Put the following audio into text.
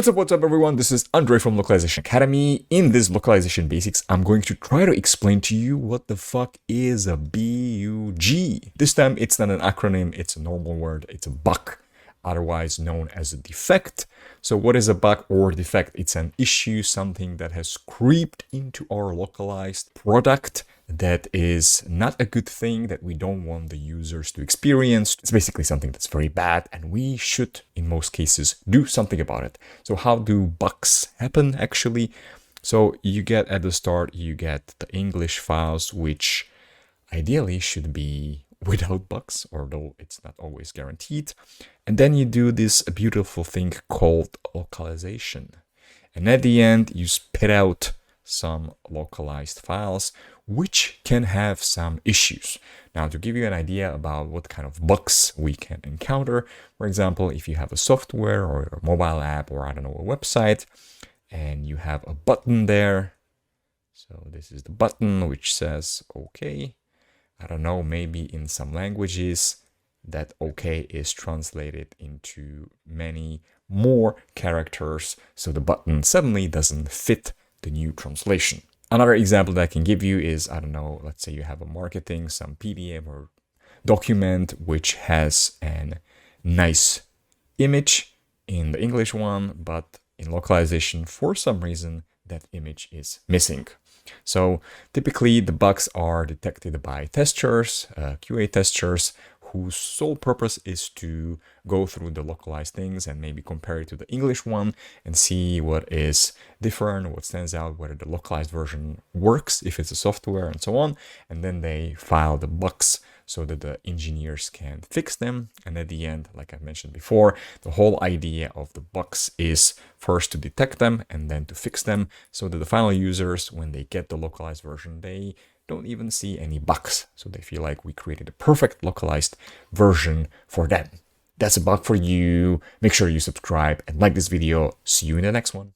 What's up everyone, this is Andre from Localization Academy. In this Localization Basics, I'm going to try to explain to you what the fuck is a BUG. This time it's not an acronym, it's a normal word, it's a bug, otherwise known as a defect. So what is a bug or defect? It's an issue, something that has creeped into our localized product that is not a good thing, that we don't want the users to experience. It's basically something that's very bad and we should, in most cases, do something about it. So how do bugs happen actually? So you get at the start, you get the English files, which ideally should be without bugs, although it's not always guaranteed. And then you do this beautiful thing called localization. And at the end, you spit out some localized files, which can have some issues. Now, to give you an idea about what kind of bugs we can encounter, for example, if you have a software or a mobile app or I don't know, a website, and you have a button there. So this is the button which says OK. I don't know, maybe in some languages that OK is translated into many more characters. So the button suddenly doesn't fit the new translation. Another example that I can give you is, I don't know, let's say you have a marketing, some PDF or document which has a nice image in the English one, but in localization, for some reason, that image is missing. So typically the bugs are detected by testers, QA testers, whose sole purpose is to go through the localized things and maybe compare it to the English one and see what is different, what stands out, whether the localized version works, if it's a software and so on. And then they file the bugs so that the engineers can fix them. And at the end, like I mentioned before, the whole idea of the bugs is first to detect them and then to fix them so that the final users, when they get the localized version, they don't even see any bugs. So they feel like we created a perfect localized version for them. That's a bug for you. Make sure you subscribe and like this video. See you in the next one.